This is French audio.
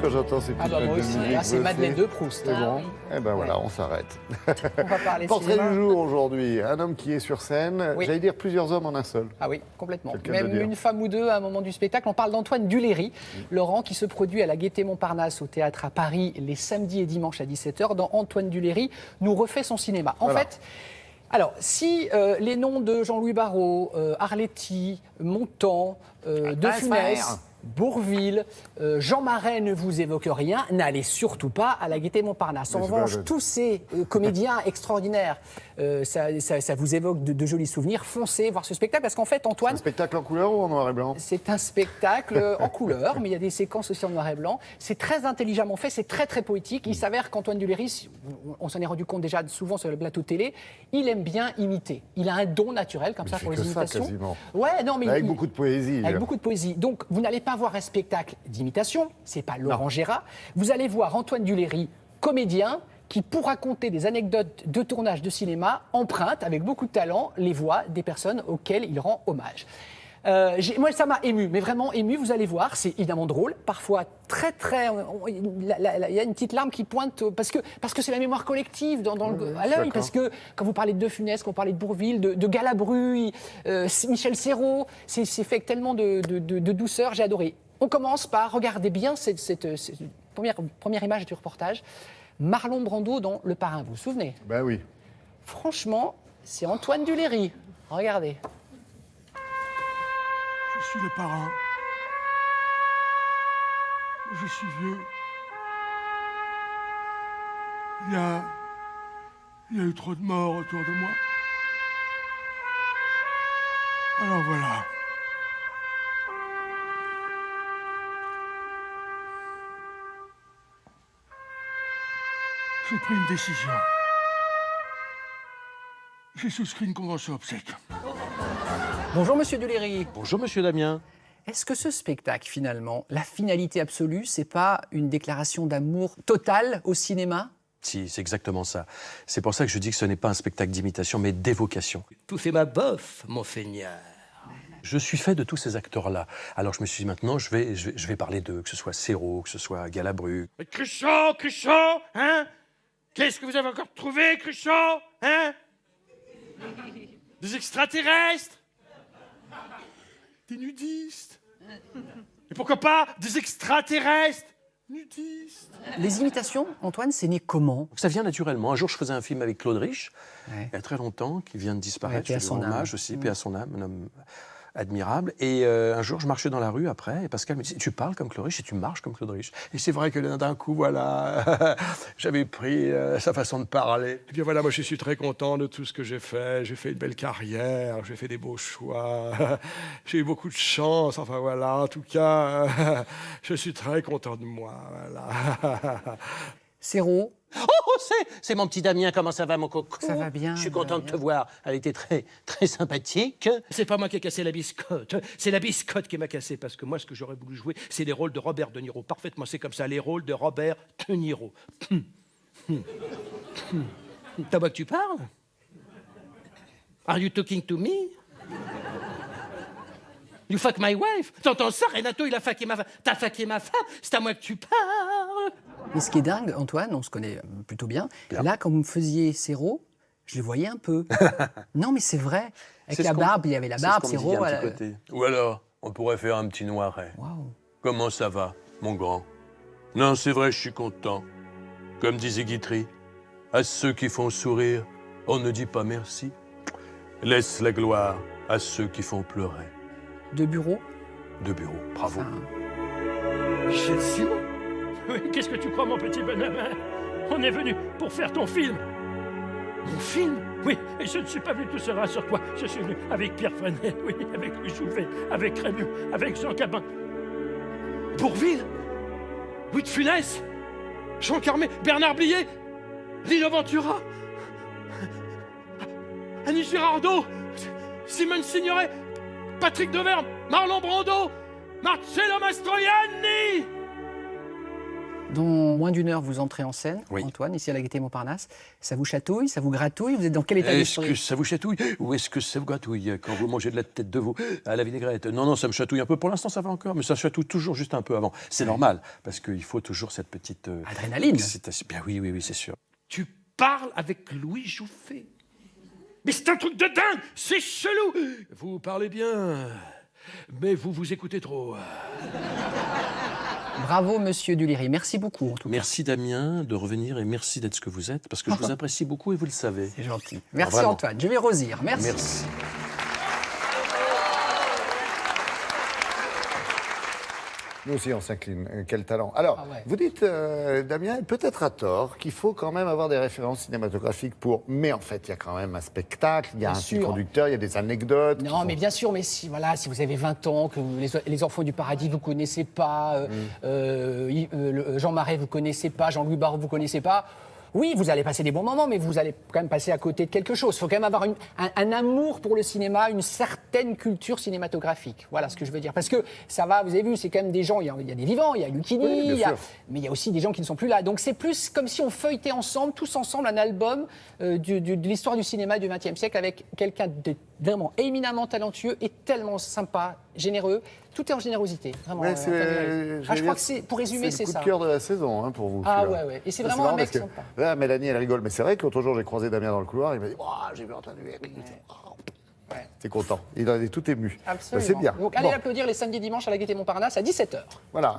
quand j'entends ces petites bah moi notes de aussi, musique. là, c'est Madeleine de Proust. C'est bon. Oui. Eh ben voilà, on s'arrête. On va parler Portrait cinéma. du jour aujourd'hui, un homme qui est sur scène, Oui. j'allais dire plusieurs hommes en un seul. Ah oui, complètement. C'est le cas de Même dire. une femme ou deux à un moment du spectacle. On parle d'Antoine Duléry, Laurent, qui se produit à la Gaîté Montparnasse au théâtre à Paris les samedis et dimanches à 17h. Dans Antoine Duléry nous refait son cinéma. En Voilà. fait, alors, si les noms de Jean-Louis Barrault, Arletty, Montand, De Funès, Bourvil, Jean Marais ne vous évoquent rien, n'allez surtout pas à la Gaîté Montparnasse. En Mais c'est revanche, pas- tous ces comédiens extraordinaires, ça vous évoque de jolis souvenirs. Foncez voir ce spectacle parce qu'en fait, Un Antoine, spectacle en couleur ou en noir et blanc? c'est un spectacle en couleur, mais il y a des séquences aussi en noir et blanc. C'est très intelligemment fait, c'est très très poétique. Il s'avère qu'Antoine Duléry, on s'en est rendu compte déjà souvent sur le plateau télé, il aime bien imiter. Il a un don naturel comme Il ça fait pour les que ça, imitations. quasiment. Ouais, non, mais Avec beaucoup de poésie. avec beaucoup de poésie. Donc, vous n'allez pas voir un spectacle d'imitation, c'est pas Laurent Gérard. Vous allez voir Antoine Duléry, comédien, qui, pour raconter des anecdotes de tournage de cinéma, emprunte avec beaucoup de talent les voix des personnes auxquelles il rend hommage. Moi, ça m'a ému, mais vraiment ému, vous allez voir, c'est évidemment drôle, parfois très, très... Il y a une petite larme qui pointe, parce que c'est la mémoire collective à l'œil, parce que quand vous parlez de De Funès, quand vous parlez de Bourvil, de Galabru, Michel Serrault, c'est fait avec tellement de douceur, j'ai adoré. On commence par, regardez bien cette première image du reportage, Marlon Brando dans Le Parrain, vous vous souvenez? Ben oui. Franchement, c'est Antoine Duléry, regardez. Je suis le parrain. Je suis vieux. Il y a eu trop de morts autour de moi. Alors voilà. J'ai pris une décision. J'ai souscrit une convention obsèque. Bonjour Monsieur Duléry. Bonjour Monsieur Damien. Est-ce que ce spectacle, finalement, la finalité absolue, c'est pas une déclaration d'amour totale au cinéma? Si, c'est exactement ça. C'est pour ça que je dis que ce n'est pas un spectacle d'imitation, mais d'évocation. Tout fait ma bof, monseigneur. Je suis fait de tous ces acteurs-là. Alors je me suis dit maintenant, je vais parler d'eux, que ce soit Serrault, que ce soit Galabru. Mais Cruchot, hein? Qu'est-ce que vous avez encore trouvé, Cruchot? Hein? Des extraterrestres? Des nudistes? Et pourquoi pas des extraterrestres nudistes? Les imitations, Antoine, c'est né comment? Donc ça vient naturellement. Un jour, je faisais un film avec Claude Rich, Ouais. il y a très longtemps, qui vient de Ouais, disparaître. paix à Je lui son rends âme. hommage aussi, paix à son âme, un homme admirable. Et un jour, je marchais dans la rue après, et Pascal me dit, tu parles comme Claude Rich et tu marches comme Claude Rich. Et c'est vrai que d'un coup, voilà, j'avais pris sa façon de parler. Eh bien voilà, moi je suis très content de tout ce que j'ai fait. J'ai fait une belle carrière, j'ai fait des beaux choix, j'ai eu beaucoup de chance, enfin voilà, en tout cas, je suis très content de moi, voilà. Serrault, Oh, c'est mon petit Damien, comment ça va mon coco? Ça va bien, Je suis ça va content de bien. te voir, elle était très, très sympathique. C'est pas moi qui ai cassé la biscotte, c'est la biscotte qui m'a cassé, parce que moi ce que j'aurais voulu jouer, c'est les rôles de Robert De Niro. Parfaitement, c'est comme ça, les rôles de Robert De Niro. T'as moi que tu parles? Are you talking to me? You fuck my wife? T'entends ça, Renato, il a fucké ma femme. T'as fucké ma femme? C'est à moi que tu parles? mais ce qui est dingue, Antoine, on se connaît plutôt bien. Là, quand vous me faisiez Serrault, je le voyais un peu. Non, mais c'est vrai. Avec C'est la ce qu'on- barbe, il y avait la barbe, C'est ce qu'on me dit Serrault. d'un petit côté. Ou alors, on pourrait faire un petit noiret. Waouh. Comment ça va, mon grand? Non, c'est vrai, je suis content. Comme disait Guitry, à ceux qui font sourire, on ne dit pas merci. Laisse la gloire à ceux qui font pleurer. De bureau. De bureau, bravo. Enfin, Jésus? Oui, qu'est-ce que tu crois, mon petit bonhomme, hein? On est venu pour faire ton film. Mon film? Oui, et je ne suis pas venu tout seul, rassure-toi. Je suis venu avec Pierre Freinet, oui, avec Louis Jouvet, avec Rému, avec Jean Gabin. Bourvil? Louis de Funès? Jean Carmé? Bernard Blier? Lino Ventura? Annie Girardot? Simone Signoret? Patrick Deverme? Marlon Brando? Marcello Mastroianni? Dans moins d'une heure, vous entrez en scène, Oui. Antoine, ici à la Gaîté Montparnasse. Ça vous chatouille, ça vous gratouille? Vous êtes dans quel état Est-ce d'esprit? que ça vous chatouille ou est-ce que ça vous gratouille quand vous mangez de la tête de veau à la vinaigrette? Non, non, ça me chatouille un peu. Pour l'instant, ça va encore, mais ça chatouille toujours juste un peu avant. C'est normal, parce qu'il faut toujours cette petite... Adrénaline. excitation. Bien oui, oui, oui, c'est sûr. Tu parles avec Louis Jouffé. Mais c'est un truc de dingue. C'est chelou. Vous parlez bien, mais vous vous écoutez trop. Bravo, monsieur Duléry. Merci beaucoup, en tout cas. Merci Damien de revenir et merci d'être ce que vous êtes, parce que je vous apprécie beaucoup et vous le savez. C'est gentil. Merci, vraiment. Antoine. Je vais rosir. Merci. Merci. Nous aussi, on s'incline. Quel talent. Alors, Ah ouais. vous dites, Damien, peut-être à tort, qu'il faut quand même avoir des références cinématographiques pour... Mais en fait, il y a quand même un spectacle, il y a Bien un fil sûr. conducteur, il y a des anecdotes. qui Non, font- mais bien sûr, mais si, voilà, si vous avez 20 ans, que les Enfants du Paradis, vous ne connaissez pas, Jean Marais, vous ne connaissez pas, Jean-Louis Barrault, vous ne connaissez pas, oui, vous allez passer des bons moments, mais vous allez quand même passer à côté de quelque chose. Il faut quand même avoir un amour pour le cinéma, une certaine culture cinématographique. Voilà ce que je veux dire. Parce que ça va, vous avez vu, c'est quand même des gens, il y a des vivants, il y a Lucchini, Oui, bien sûr. mais il y a aussi des gens qui ne sont plus là. Donc c'est plus comme si on feuilletait ensemble, tous ensemble, un album de l'histoire du cinéma du XXe siècle avec quelqu'un de vraiment éminemment talentueux et tellement sympa, généreux. Tout est en générosité, vraiment. Ouais, c'est- Antoine Duléry. j'allais Je crois dire, que c'est, pour résumer, c'est le ça. coup de cœur de la saison, hein, pour vous. Ah celui-là. ouais. Et c'est Ça, vraiment un marrant mec parce que, sympa. là, Mélanie, elle rigole. Mais c'est vrai que l'autre jour, j'ai croisé Damien dans le couloir, il m'a dit oh, j'ai vu Antoine Duléry. Ouais. T'es content. Il en est tout ému. Absolument. C'est bien. Donc allez Bon, applaudir les samedis et dimanches à la Gaîté Montparnasse à 17h. voilà.